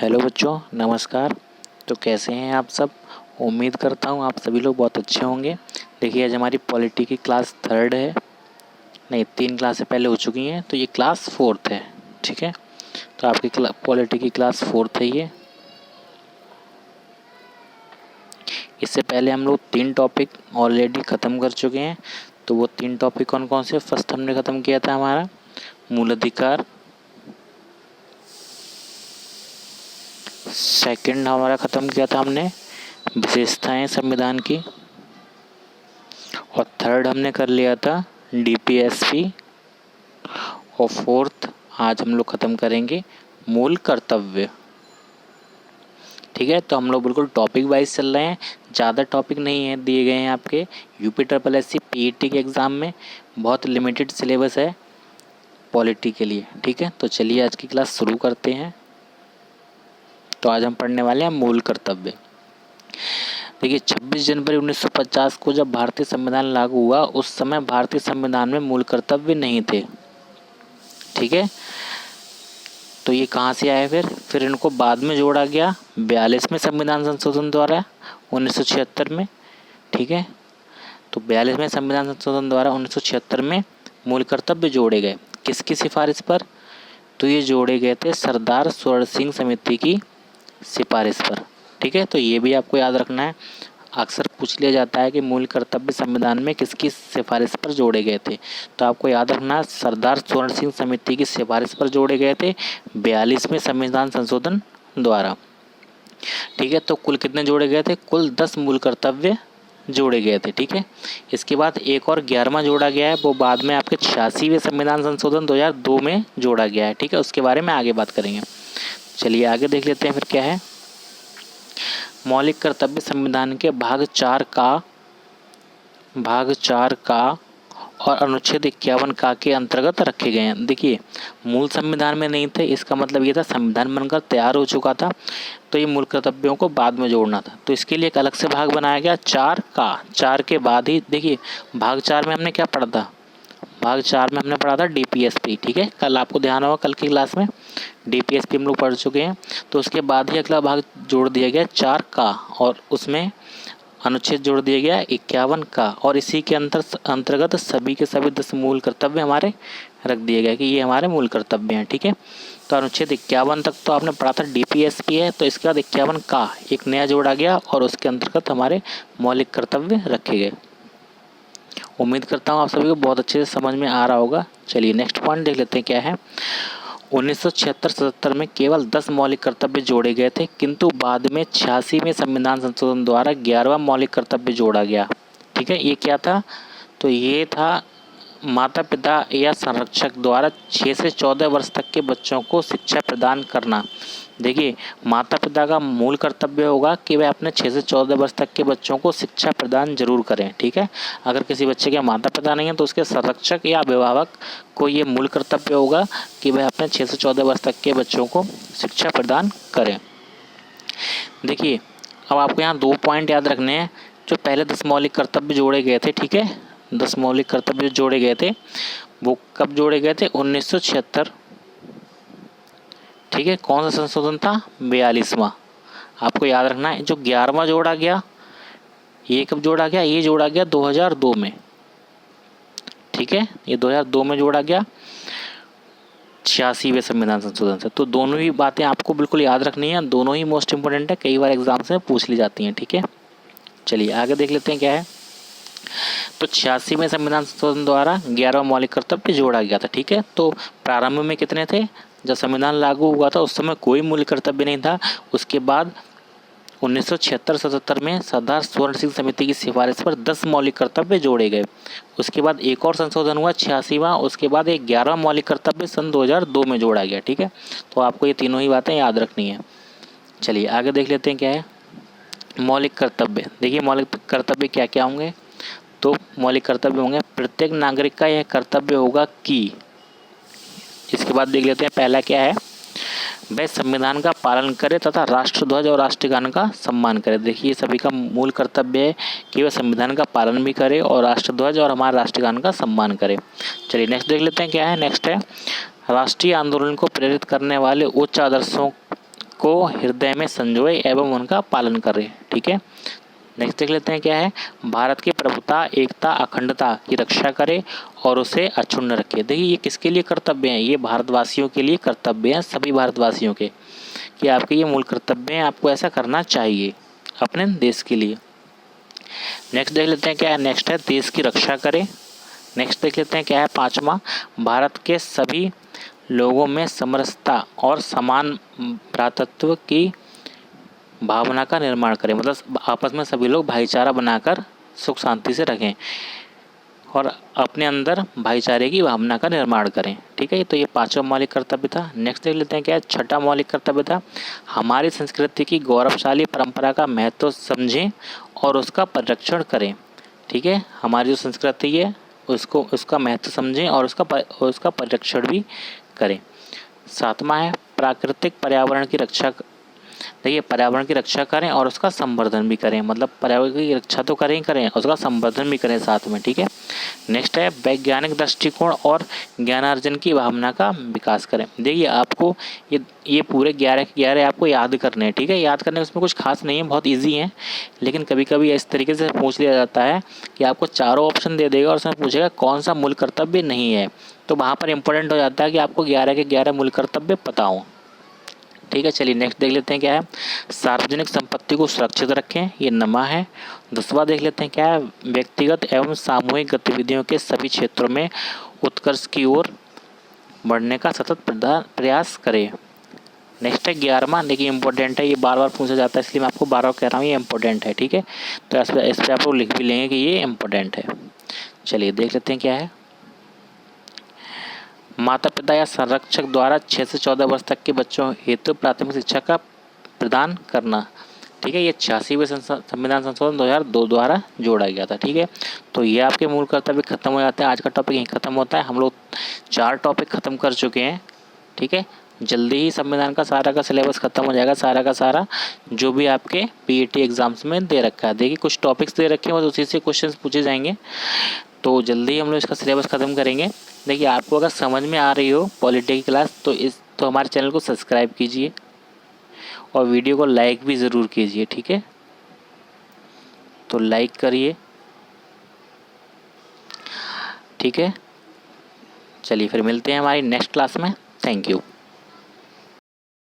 Hello बच्चों, नमस्कार। तो कैसे हैं आप सब। उम्मीद करता हूँ आप सभी लोग बहुत अच्छे होंगे। देखिए, आज हमारी पॉलिटी की क्लास 3 है। नहीं, 3 क्लासें पहले हो चुकी हैं, तो ये क्लास 4 है। ठीक है, तो आपकी पॉलिटी की क्लास 4 है ये। इससे पहले हम लोग 3 टॉपिक ऑलरेडी ख़त्म कर चुके हैं। तो वो 3 टॉपिक कौन कौन से। फर्स्ट हमने ख़त्म किया था हमारा मूल अधिकार। सेकंड हमारा ख़त्म किया था हमने विशेषताएं संविधान की। और थर्ड हमने कर लिया था डीपीएसपी। और फोर्थ आज हम लोग ख़त्म करेंगे मूल कर्तव्य। ठीक है, तो हम लोग बिल्कुल टॉपिक वाइज चल रहे हैं। ज़्यादा टॉपिक नहीं है दिए गए हैं आपके यूपी पीईटी के एग्ज़ाम में। बहुत लिमिटेड सिलेबस है पॉलिटी के लिए। ठीक है, तो चलिए आज की क्लास शुरू करते हैं। तो आज हम पढ़ने वाले हैं मूल कर्तव्य। देखिए, 26 जनवरी 1950 को जब भारतीय संविधान लागू हुआ, उस समय भारतीय संविधान में मूल कर्तव्य नहीं थे। ठीक है, तो ये कहाँ से आए। फिर इनको बाद में जोड़ा गया 42वें संविधान संशोधन द्वारा 1976 में। ठीक है, तो 42वें संविधान संशोधन द्वारा 1976 में मूल कर्तव्य जोड़े गए। किसकी सिफारिश पर। तो ये जोड़े गए थे सरदार स्वर्ण सिंह समिति की सिफारिश पर। ठीक है, तो ये भी आपको याद रखना है। अक्सर पूछ लिया जाता है कि मूल कर्तव्य संविधान में किसकी सिफारिश पर जोड़े गए थे। तो आपको याद रखना सरदार स्वर्ण सिंह समिति की सिफारिश पर जोड़े गए थे 42वें संविधान संशोधन द्वारा। ठीक है, तो कुल कितने जोड़े गए थे। कुल 10 मूल कर्तव्य जोड़े गए थे। ठीक है, इसके बाद एक और 11वां जोड़ा गया है, वो बाद में आपके 86वें संविधान संशोधन 2002 में जोड़ा गया है। ठीक है, उसके बारे में आगे बात करेंगे। चलिए आगे देख लेते हैं फिर क्या है। मौलिक कर्तव्य संविधान के भाग 4 का और अनुच्छेद 51 का के अंतर्गत रखे गए हैं। देखिए, मूल संविधान में नहीं थे, इसका मतलब ये था संविधान बनकर तैयार हो चुका था, तो ये मूल कर्तव्यों को बाद में जोड़ना था। तो इसके लिए एक अलग से भाग बनाया गया 4 के बाद ही। देखिए, भाग 4 में हमने क्या पढ़ा था। भाग 4 में हमने पढ़ा था डीपीएसपी। ठीक है, कल आपको ध्यान होगा, कल की क्लास में डीपीएसपी हम लोग पढ़ चुके हैं। तो उसके बाद ही अगला भाग जोड़ दिया गया 4 का, और उसमें अनुच्छेद जोड़ दिया गया 51 का, और इसी के अंतर्गत सभी के सभी 10 मूल कर्तव्य हमारे रख दिए गए कि ये हमारे मूल कर्तव्य हैं। ठीक है, तो अनुच्छेद 51 तक तो आपने पढ़ा था डीपीएसपी है। तो इसके बाद 51 का एक नया जोड़ा गया और उसके अंतर्गत हमारे मौलिक कर्तव्य रखे गए। उम्मीद करता हूँ आप सभी को बहुत अच्छे से समझ में आ रहा होगा। चलिए नेक्स्ट पॉइंट देख लेते हैं क्या है। 1976-77 में केवल 10 मौलिक कर्तव्य जोड़े गए थे, किंतु बाद में 86वें संविधान संशोधन द्वारा 11वां मौलिक कर्तव्य जोड़ा गया। ठीक है, ये क्या था। तो ये था माता पिता या संरक्षक द्वारा 6 से 14 वर्ष तक के बच्चों को शिक्षा प्रदान करना। देखिए, माता पिता का मूल कर्तव्य होगा कि वह अपने 6 से 14 वर्ष तक के बच्चों को शिक्षा प्रदान जरूर करें। ठीक है, अगर किसी बच्चे के माता पिता नहीं हैं तो उसके संरक्षक या अभिभावक को ये मूल कर्तव्य होगा कि वह अपने 6 से 14 वर्ष तक के बच्चों को शिक्षा प्रदान करें। देखिए, अब आपको यहाँ 2 पॉइंट याद रखने हैं। जो पहले 10 मौलिक कर्तव्य जोड़े गए थे, ठीक है, 10 मौलिक कर्तव्य जोड़े गए थे, वो कब जोड़े गए थे। 1976। ठीक है, कौन सा संशोधन था। 42वां। आपको याद रखना है। जो 11वां जोड़ा गया, ये कब जोड़ा गया। ये जोड़ा गया 2002 में। ठीक है, ये 2002 में जोड़ा गया 86वें संविधान संशोधन से। तो दोनों ही बातें आपको बिल्कुल याद रखनी है, दोनों ही मोस्ट इंपोर्टेंट है, कई बार एग्जाम से पूछ ली जाती हैं। ठीक है, चलिए आगे देख लेते हैं क्या है। तो 86वें संविधान संशोधन द्वारा 11वां मौलिक कर्तव्य जोड़ा गया था। ठीक है, तो प्रारंभ में कितने थे। जब संविधान लागू हुआ था उस समय कोई मूल कर्तव्य नहीं था। उसके बाद 1976-77 में सरदार स्वर्ण सिंह समिति की सिफारिश पर 10 मौलिक कर्तव्य जोड़े गए। उसके बाद एक और संशोधन हुआ 86वां। उसके बाद एक 11वां मौलिक कर्तव्य सन 2002 में जोड़ा गया। ठीक है, तो आपको ये तीनों ही बातें याद रखनी है। चलिए आगे देख लेते हैं क्या है मौलिक कर्तव्य। देखिए, मौलिक कर्तव्य क्या क्या होंगे। तो मौलिक कर्तव्य होंगे, प्रत्येक नागरिक का यह कर्तव्य होगा कि। इसके बाद देख लेते हैं पहला क्या है। वह संविधान का पालन करे तथा राष्ट्रध्वज और राष्ट्रगान का सम्मान करे। देखिए, सभी का मूल कर्तव्य है कि वह संविधान का पालन भी करे और राष्ट्रध्वज और हमारे राष्ट्रगान का सम्मान करे। चलिए नेक्स्ट देख लेते हैं क्या है। नेक्स्ट है, राष्ट्रीय आंदोलन को प्रेरित करने वाले उच्च आदर्शों को हृदय में संजोए एवं उनका पालन करे। ठीक है, नेक्स्ट देख लेते हैं क्या है। भारत की प्रभुता, एकता, अखंडता की रक्षा करे और उसे अक्षुण्ण रखे। देखिए ये किसके लिए कर्तव्य हैं, ये भारतवासियों के लिए कर्तव्य हैं, सभी भारतवासियों के, कि आपके ये मूल कर्तव्य हैं, आपको ऐसा करना चाहिए अपने देश के लिए। नेक्स्ट देख लेते हैं क्या है। नेक्स्ट है देश की रक्षा करें। नेक्स्ट देख लेते हैं क्या है 5वां, भारत के सभी लोगों में समरसता और समान भ्रातृत्व की भावना का निर्माण करें, मतलब आपस में सभी लोग भाईचारा बनाकर सुख शांति से रहें और अपने अंदर भाईचारे की भावना का निर्माण करें। ठीक है, तो ये 5वां मौलिक कर्तव्य था। नेक्स्ट देख लेते हैं क्या है 6वां मौलिक कर्तव्य था, हमारी संस्कृति की गौरवशाली परंपरा का महत्व समझें और उसका परिरक्षण करें। ठीक है, हमारी जो संस्कृति है उसका महत्व समझें और उसका परिरक्षण भी करें। 7वां है प्राकृतिक पर्यावरण की रक्षा। देखिए पर्यावरण की रक्षा करें और उसका संवर्धन भी करें, मतलब पर्यावरण की रक्षा तो करें उसका संवर्धन भी करें साथ में। ठीक है, नेक्स्ट है वैज्ञानिक दृष्टिकोण और ज्ञानार्जन की भावना का विकास करें। देखिए आपको ये पूरे 11 आपको याद करने हैं। ठीक है, याद करने उसमें कुछ खास नहीं है, बहुत ईजी है, लेकिन कभी कभी इस तरीके से पूछ लिया जाता है कि आपको चारों ऑप्शन दे देगा और उसमें पूछेगा कौन सा मूल कर्तव्य नहीं है, तो वहाँ पर इंपॉर्टेंट हो जाता है कि आपको 11 के 11 मूल कर्तव्य पता हो। ठीक है, चलिए नेक्स्ट देख लेते हैं क्या है सार्वजनिक संपत्ति को सुरक्षित रखें, ये 9वां है। 10वां देख लेते हैं क्या है व्यक्तिगत एवं सामूहिक गतिविधियों के सभी क्षेत्रों में उत्कर्ष की ओर बढ़ने का सतत प्रयास करें। नेक्स्ट है 11वां, देखिए इंपॉर्टेंट है, ये बार बार पूछा जाता है इसलिए मैं आपको बार बार कह रहा हूँ ये इंपॉर्टेंट है। ठीक है, तो इस पर आप लोग लिख भी लेंगे कि ये इंपॉर्टेंट है। चलिए देख लेते हैं क्या है माता पिता या संरक्षक द्वारा 6 से 14 वर्ष तक के बच्चों हेतु प्राथमिक शिक्षा का प्रदान करना। ठीक है, ये 86वें संविधान संशोधन 2002 द्वारा जोड़ा गया था। ठीक है, तो ये आपके मूल कर्तव्य खत्म हो जाते हैं। आज का टॉपिक यहीं खत्म होता है। हम लोग 4 टॉपिक खत्म कर चुके हैं। ठीक है, जल्दी ही संविधान का सारा का सिलेबस खत्म हो जाएगा, सारा का सारा जो भी आपके पीईटी एग्जाम्स में दे रखा है। देखिए कुछ टॉपिक्स दे रखे हैं और उसी से क्वेश्चन पूछे जाएंगे, तो जल्दी हम लोग इसका सिलेबस ख़त्म करेंगे। देखिए आपको अगर समझ में आ रही हो पॉलिटी की क्लास तो हमारे चैनल को सब्सक्राइब कीजिए और वीडियो को लाइक भी ज़रूर कीजिए। ठीक है, तो लाइक करिए। ठीक है, चलिए फिर मिलते हैं हमारी नेक्स्ट क्लास में। Thank you.